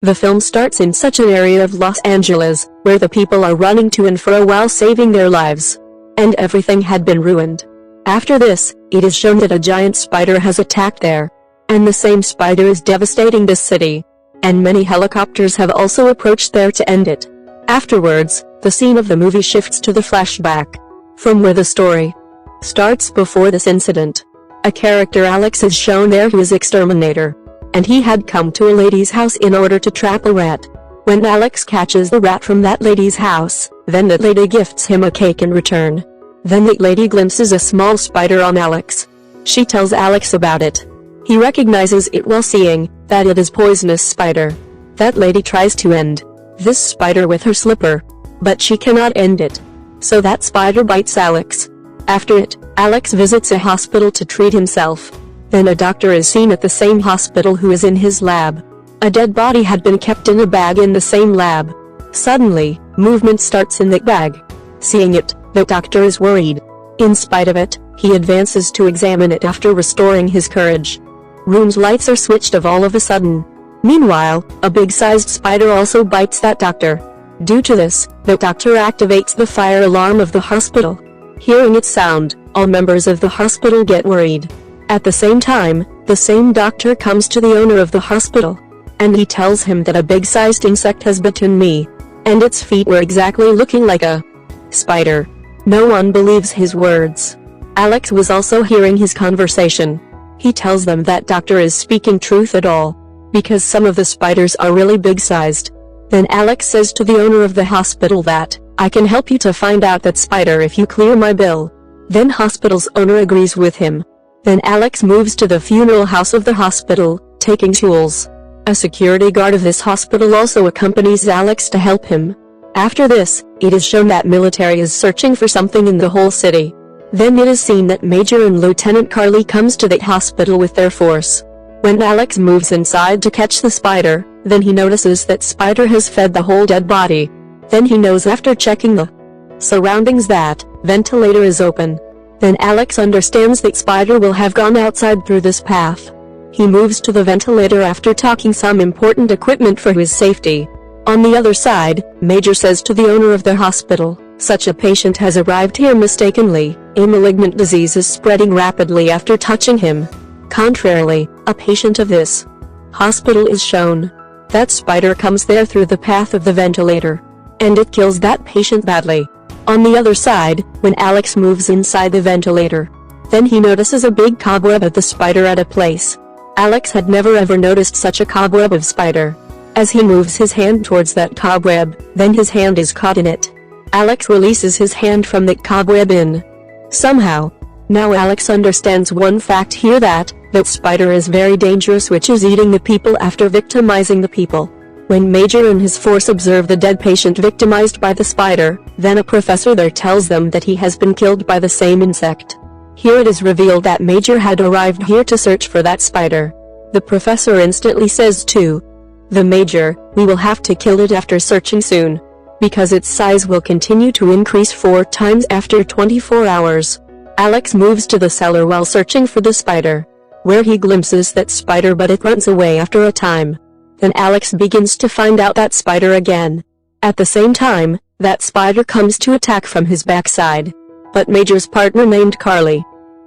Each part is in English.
The film starts in such an area of Los Angeles, where the people are running to and fro while saving their lives. And everything had been ruined. After this, it is shown that a giant spider has attacked there. And the same spider is devastating this city. And many helicopters have also approached there to end it. Afterwards, the scene of the movie shifts to the flashback, from where the story starts before this incident. A character Alex is shown there who is exterminator. And he had come to a lady's house in order to trap a rat. When Alex catches the rat from that lady's house, then that lady gifts him a cake in return. Then that lady glimpses a small spider on Alex. She tells Alex about it. He recognizes it while seeing that it is poisonous spider. That lady tries to end this spider with her slipper, but she cannot end it. So that spider bites Alex. After it, Alex visits a hospital to treat himself. Then a doctor is seen at the same hospital who is in his lab. A dead body had been kept in a bag in the same lab. Suddenly, movement starts in that bag. Seeing it, the doctor is worried. In spite of it, he advances to examine it after restoring his courage. Room's lights are switched off all of a sudden. Meanwhile, a big-sized spider also bites that doctor. Due to this, the doctor activates the fire alarm of the hospital. Hearing its sound, all members of the hospital get worried. At the same time, the same doctor comes to the owner of the hospital. And he tells him that a big-sized insect has bitten me. And its feet were exactly looking like a spider. No one believes his words. Alex was also hearing his conversation. He tells them that doctor is speaking truth at all, because some of the spiders are really big-sized. Then Alex says to the owner of the hospital that, I can help you to find out that spider if you clear my bill. Then hospital's owner agrees with him. Then Alex moves to the funeral house of the hospital, taking tools. A security guard of this hospital also accompanies Alex to help him. After this, it is shown that military is searching for something in the whole city. Then it is seen that Major and Lieutenant Carly comes to that hospital with their force. When Alex moves inside to catch the spider, then he notices that spider has fed the whole dead body. Then he knows after checking the surroundings that ventilator is open. Then Alex understands that spider will have gone outside through this path. He moves to the ventilator after talking some important equipment for his safety. On the other side, Major says to the owner of the hospital, such a patient has arrived here mistakenly. A malignant disease is spreading rapidly after touching him. Contrarily, a patient of this hospital is shown. That spider comes there through the path of the ventilator. And it kills that patient badly. On the other side, when Alex moves inside the ventilator, then he notices a big cobweb of the spider at a place. Alex had never ever noticed such a cobweb of spider. As he moves his hand towards that cobweb, then his hand is caught in it. Alex releases his hand from that cobweb in. Somehow. Now Alex understands one fact here that spider is very dangerous, which is eating the people after victimizing the people. When Major and his force observe the dead patient victimized by the spider, then a professor there tells them that he has been killed by the same insect. Here it is revealed that Major had arrived here to search for that spider. The professor instantly says to the Major, we will have to kill it after searching soon, because its size will continue to increase 4 times after 24 hours. Alex moves to the cellar while searching for the spider, where he glimpses that spider but it runs away after a time. Then Alex begins to find out that spider again. At the same time, that spider comes to attack from his backside. But Major's partner named Carly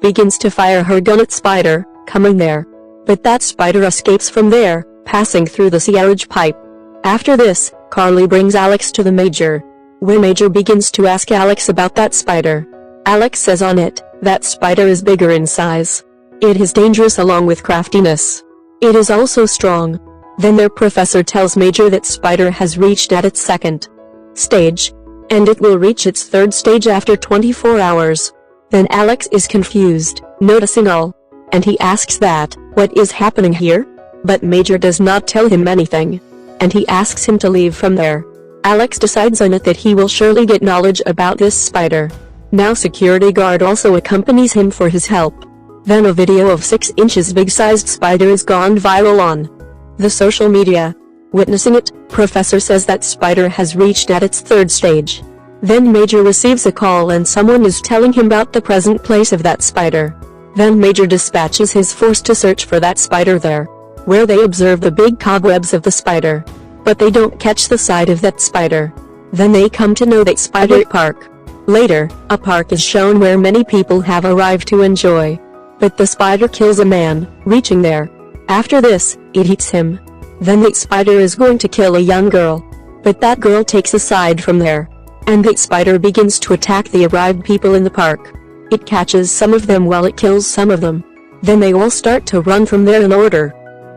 begins to fire her gun at spider, coming there. But that spider escapes from there, passing through the sewerage pipe. After this, Carly brings Alex to the Major, where Major begins to ask Alex about that spider. Alex says on it, that spider is bigger in size. It is dangerous along with craftiness. It is also strong. Then their professor tells Major that spider has reached at its 2nd stage, and it will reach its 3rd stage after 24 hours. Then Alex is confused, noticing all, and he asks that, what is happening here? But Major does not tell him anything, and he asks him to leave from there. Alex decides on it that he will surely get knowledge about this spider. Now security guard also accompanies him for his help. Then a video of 6 inches big-sized spider is gone viral on the social media. Witnessing it, professor says that spider has reached at its 3rd stage. Then Major receives a call and someone is telling him about the present place of that spider. Then Major dispatches his force to search for that spider there. where they observe the big cobwebs of the spider. But they don't catch the sight of that spider. Then they come to know that spider park. Later, a park is shown where many people have arrived to enjoy. But the spider kills a man, reaching there. After this, it eats him. Then the spider is going to kill a young girl. But that girl takes a side from there. And the spider begins to attack the arrived people in the park. It catches some of them while it kills some of them. Then they all start to run from there in order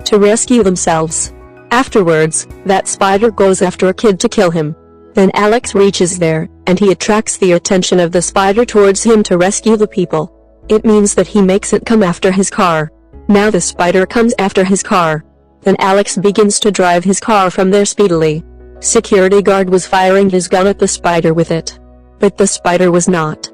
to rescue themselves. Afterwards, that spider goes after a kid to kill him. Then Alex reaches there, and he attracts the attention of the spider towards him to rescue the people. It means that he makes it come after his car. Now the spider comes after his car. Then Alex begins to drive his car from there speedily. Security guard was firing his gun at the spider with it. But the spider was not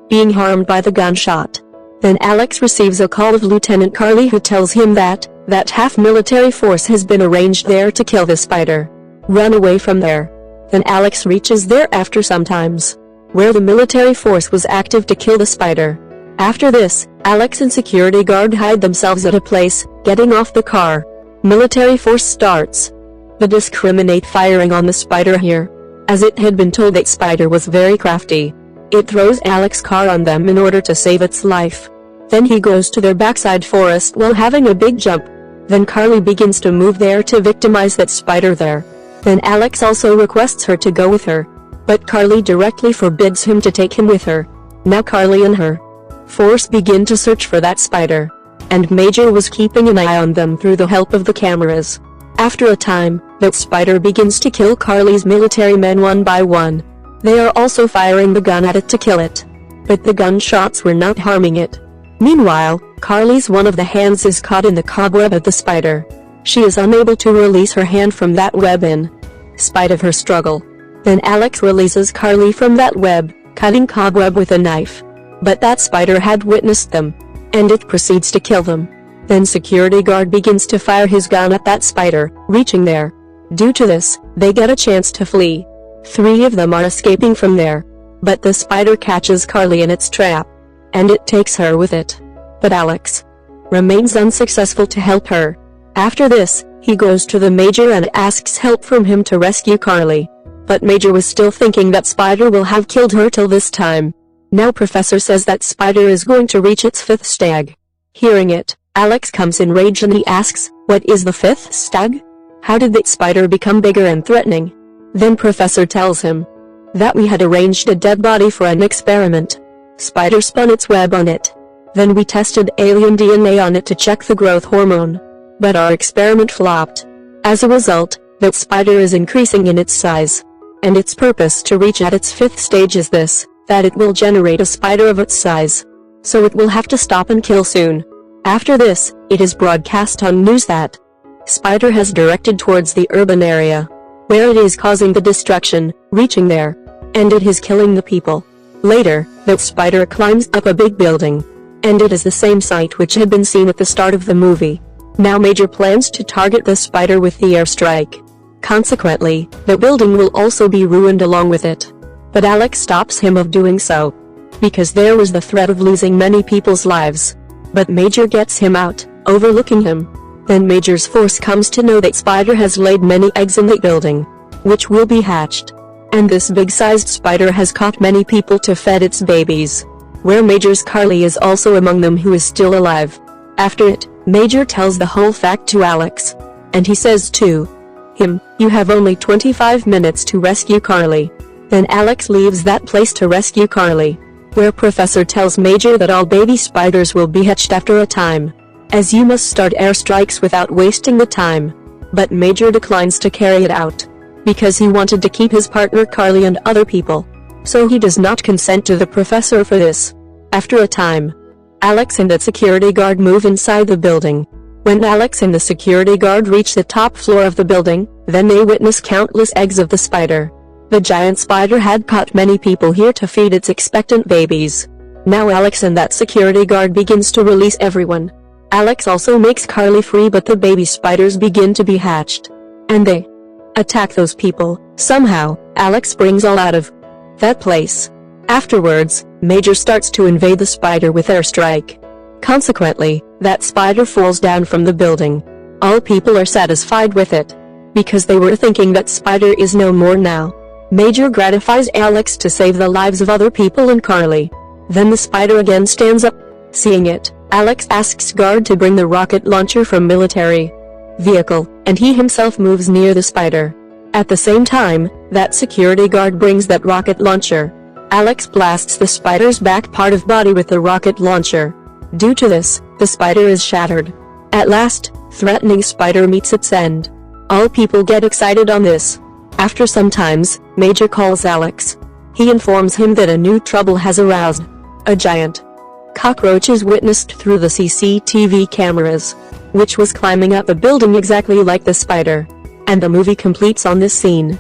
being harmed by the gunshot. Then Alex receives a call of Lieutenant Carly, who tells him that half-military force has been arranged there to kill the spider. Run away from there. Then Alex reaches there after some times, where the military force was active to kill the spider. After this, Alex and security guard hide themselves at a place, getting off the car. Military force starts the discriminate firing on the spider here. As it had been told that spider was very crafty, it throws Alex's car on them in order to save its life. Then he goes to their backside forest while having a big jump. Then Carly begins to move there to victimize that spider there. Then Alex also requests her to go with her. But Carly directly forbids him to take him with her. Now Carly and her force begin to search for that spider. And Major was keeping an eye on them through the help of the cameras. After a time, that spider begins to kill Carly's military men one by one. They are also firing the gun at it to kill it. But the gunshots were not harming it. Meanwhile, Carly's one of the hands is caught in the cobweb of the spider. She is unable to release her hand from that web in spite of her struggle. Then Alex releases Carly from that web, cutting cobweb with a knife. But that spider had witnessed them, and it proceeds to kill them. Then security guard begins to fire his gun at that spider, reaching there. Due to this, they get a chance to flee. 3 of them are escaping from there. But the spider catches Carly in its trap, and it takes her with it. But Alex remains unsuccessful to help her. After this, he goes to the Major and asks help from him to rescue Carly. But Major was still thinking that spider will have killed her till this time. Now Professor says that spider is going to reach its 5th stag. Hearing it, Alex comes in rage and he asks, "What is the 5th stag? How did that spider become bigger and threatening?" Then Professor tells him that we had arranged a dead body for an experiment. Spider spun its web on it. Then we tested alien DNA on it to check the growth hormone. But our experiment flopped. As a result, that spider is increasing in its size. And its purpose to reach at its 5th stage is this, that it will generate a spider of its size. So it will have to stop and kill soon. After this, it is broadcast on news that spider has directed towards the urban area, where it is causing the destruction, reaching there, and it is killing the people. Later, that spider climbs up a big building, and it is the same site which had been seen at the start of the movie. Now Major plans to target the spider with the airstrike. Consequently, the building will also be ruined along with it. But Alex stops him of doing so, because there was the threat of losing many people's lives. But Major gets him out, overlooking him. Then Major's force comes to know that spider has laid many eggs in the building, which will be hatched. And this big-sized spider has caught many people to feed its babies, where Major's Carly is also among them, who is still alive. After it, Major tells the whole fact to Alex, and he says to him, "You have only 25 minutes to rescue Carly." Then Alex leaves that place to rescue Carly, where Professor tells Major that all baby spiders will be hatched after a time, as you must start airstrikes without wasting the time. But Major declines to carry it out, because he wanted to keep his partner Carly and other people. So he does not consent to the Professor for this. After a time, Alex and the security guard move inside the building. When Alex and the security guard reach the top floor of the building, then they witness countless eggs of the spider. The giant spider had caught many people here to feed its expectant babies. Now Alex and that security guard begins to release everyone. Alex also makes Carly free, but the baby spiders begin to be hatched, and they attack those people. Somehow, Alex brings all out of that place. Afterwards, Major starts to invade the spider with airstrike. Consequently, that spider falls down from the building. All people are satisfied with it, because they were thinking that Spider is no more now. Major gratifies Alex to save the lives of other people and Carly. Then the Spider again stands up. Seeing it, Alex asks guard to bring the rocket launcher from military vehicle, and he himself moves near the Spider. At the same time, that security guard brings that rocket launcher. Alex blasts the Spider's back part of body with the rocket launcher. Due to this, the Spider is shattered. At last, threatening Spider meets its end. All people get excited on this. After some times, Major calls Alex. He informs him that a new trouble has aroused. A giant cockroach is witnessed through the CCTV cameras, which was climbing up a building exactly like the Spider. And the movie completes on this scene.